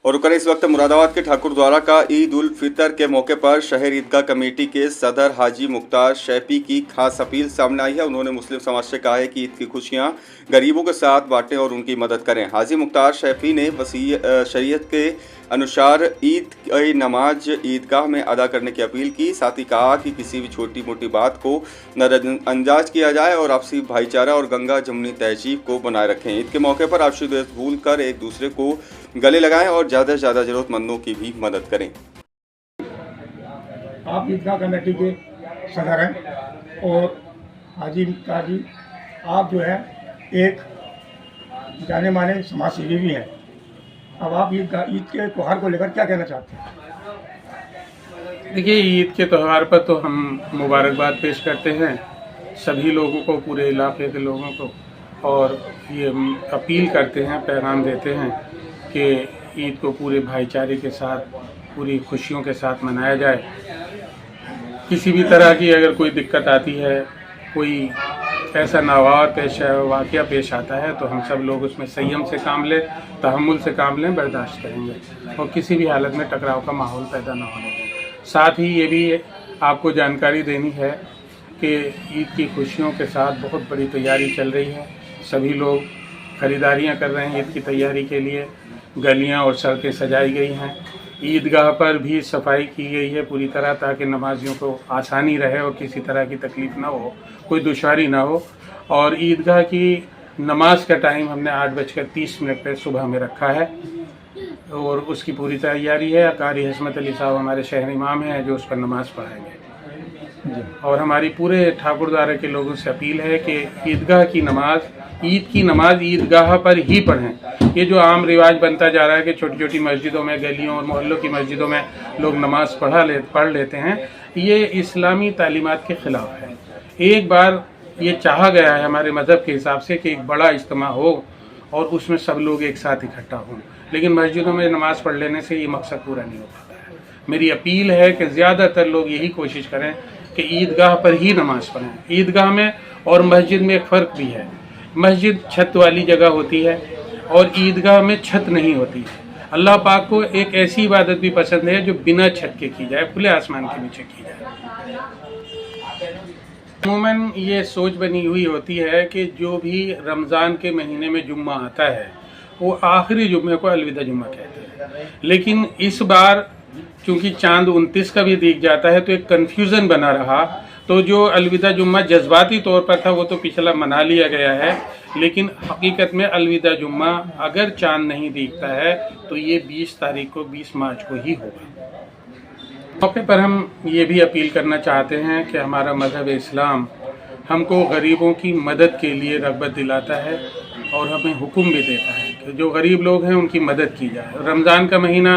और करें इस वक्त मुरादाबाद के ठाकुर द्वारा का ईद उल फितर के मौके पर शहर ईदगाह कमेटी के सदर हाजी मुख्तार शैफी की खास अपील सामने आई है। उन्होंने मुस्लिम समाज से कहा है कि ईद की खुशियां गरीबों के साथ बांटें और उनकी मदद करें। हाजी मुख्तार शैफी ने शरीयत के अनुसार ईद की नमाज ईदगाह में अदा करने की अपील की। साथ ही कहा कि किसी भी छोटी मोटी बात को नजरअंदाज किया जाए और आपसी भाईचारा और गंगा जमुनी तहजीब को बनाए रखें। ईद के मौके पर आपसी दोस्त भूल कर एक दूसरे को गले लगाएं और ज़्यादा से ज़्यादा ज़रूरतमंदों की भी मदद करें। आप ईदगाह कमेटी के सदर हैं और हाजी मुख्तार जी आप जो है एक जाने माने समाज सेवी भी हैं। अब आप ईद के त्यौहार को लेकर क्या कहना चाहते हैं? देखिए, ईद के त्यौहार पर तो हम मुबारकबाद पेश करते हैं सभी लोगों को, पूरे इलाके के लोगों को, और ये अपील करते हैं, पैगाम देते हैं कि ईद को पूरे भाईचारे के साथ, पूरी खुशियों के साथ मनाया जाए। किसी भी तरह की अगर कोई दिक्कत आती है, कोई ऐसा नागवार वाक़या पेश आता है, तो हम सब लोग उसमें संयम से काम लें, तहम्मुल से काम लें, बर्दाश्त करेंगे और किसी भी हालत में टकराव का माहौल पैदा ना होने दें। साथ ही ये भी आपको जानकारी देनी है कि ईद की खुशियों के साथ बहुत बड़ी तैयारी चल रही है। सभी लोग ख़रीदारियाँ कर रहे हैं ईद की तैयारी के लिए। गलियाँ और सड़कें सजाई गई हैं। ईदगाह पर भी सफाई की गई है पूरी तरह, ताकि नमाजियों को आसानी रहे और किसी तरह की तकलीफ़ ना हो, कोई दुश्वारी ना हो। और ईदगाह की नमाज का टाइम हमने 8:30 पर सुबह में रखा है और उसकी पूरी तैयारी है। कारी हस्मत अली साहब हमारे शहर इमाम हैं जो उस पर नमाज़ पढ़ाएंगे। और हमारी पूरे ठाकुर द्वारा के लोगों से अपील है कि ईदगाह की नमाज, ईद की नमाज ईदगाह पर ही पढ़ें। ये जो आम रिवाज बनता जा रहा है कि छोटी छोटी मस्जिदों में, गलियों और मोहल्लों की मस्जिदों में लोग नमाज पढ़ लेते हैं, ये इस्लामी तालीमात के ख़िलाफ़ है। एक बार ये चाहा गया है हमारे मज़हब के हिसाब से कि एक बड़ा इज्तिमा हो और उसमें सब लोग एक साथ इकट्ठा हों, लेकिन मस्जिदों में नमाज़ पढ़ लेने से ये मकसद पूरा नहीं हो पाता है। मेरी अपील है कि ज़्यादातर लोग यही कोशिश करें कि ईदगाह पर ही नमाज़ पढ़ें। ईदगाह में और मस्जिद में एक फ़र्क भी है। मस्जिद छत वाली जगह होती है और ईदगाह में छत नहीं होती है। अल्लाह पाक को एक ऐसी इबादत भी पसंद है जो बिना छत के की जाए, खुले आसमान के नीचे की जाए। अमूमन ये सोच बनी हुई होती है कि जो भी रमज़ान के महीने में जुम्मा आता है वो आखिरी जुम्मे को अलविदा जुम्मा कहते हैं, लेकिन इस बार चूँकि चांद 29 का भी दिख जाता है तो एक कन्फ्यूज़न बना रहा। तो जो अलविदा जुम्मा जज्बाती तौर पर था वो तो पिछला मना लिया गया है, लेकिन हकीकत में अलविदा जुम्मा अगर चांद नहीं दिखता है तो ये 20 तारीख को, 20 मार्च को ही होगा। मौके पर हम ये भी अपील करना चाहते हैं कि हमारा मज़हब इस्लाम हमको गरीबों की मदद के लिए रग़बत दिलाता है और हमें हुक्म भी देता है कि जो गरीब लोग हैं उनकी मदद की जाए। रमज़ान का महीना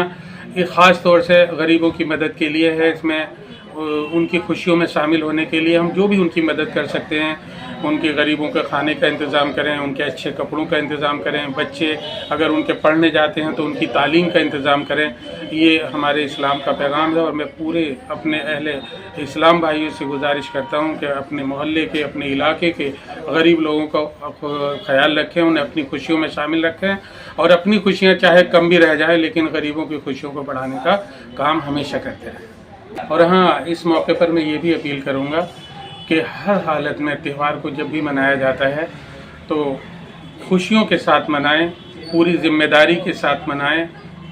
एक ख़ास तौर से गरीबों की मदद के लिए है। इसमें उनकी खुशियों में शामिल होने के लिए हम जो भी उनकी मदद कर सकते हैं, उनके गरीबों के खाने का इंतज़ाम करें, उनके अच्छे कपड़ों का इंतज़ाम करें, बच्चे अगर उनके पढ़ने जाते हैं तो उनकी तालीम का इंतज़ाम करें। ये हमारे इस्लाम का पैगाम है और मैं पूरे अपने अहले इस्लाम भाइयों से गुजारिश करता हूँ कि अपने मोहल्ले के, अपने इलाके के गरीब लोगों का ख्याल रखें, उन्हें अपनी खुशियों में शामिल रखें और अपनी खुशियाँ चाहे कम भी रह जाए लेकिन गरीबों की खुशियों को बढ़ाने का काम हमेशा करते रहें। और हाँ, इस मौके पर मैं ये भी अपील करूँगा कि हर हालत में त्यौहार को जब भी मनाया जाता है तो खुशियों के साथ मनाएं, पूरी ज़िम्मेदारी के साथ मनाएं,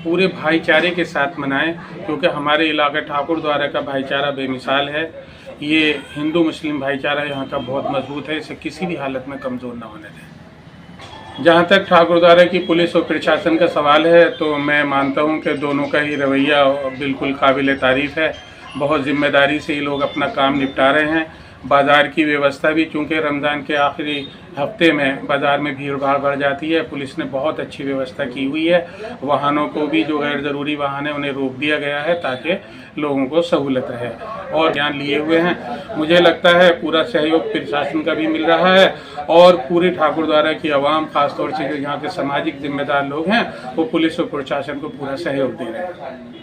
पूरे भाईचारे के साथ मनाएं, क्योंकि हमारे इलाका ठाकुर द्वारा का भाईचारा बेमिसाल है। ये हिंदू मुस्लिम भाईचारा यहाँ का बहुत मजबूत है, इसे किसी भी हालत में कमज़ोर ना होने दें। जहाँ तक ठाकुर द्वारा की पुलिस और प्रशासन का सवाल है तो मैं मानता हूँ कि दोनों का ही रवैया बिल्कुल काबिल तारीफ़ है। बहुत ज़िम्मेदारी से ये लोग अपना काम निपटा रहे हैं। बाज़ार की व्यवस्था भी, चूँकि रमज़ान के आखिरी हफ्ते में बाज़ार में भीड़ भाड़ बढ़ जाती है, पुलिस ने बहुत अच्छी व्यवस्था की हुई है। वाहनों को भी, जो गैर ज़रूरी वाहन है उन्हें रोक दिया गया है ताकि लोगों को सहूलत रहे और ध्यान लिए हुए हैं। मुझे लगता है पूरा सहयोग प्रशासन का भी मिल रहा है और पूरे ठाकुर द्वारा की आवाम, ख़ास तौर से जो यहाँ के सामाजिक जिम्मेदार लोग हैं, वो पुलिस और प्रशासन को पूरा सहयोग दे रहे हैं।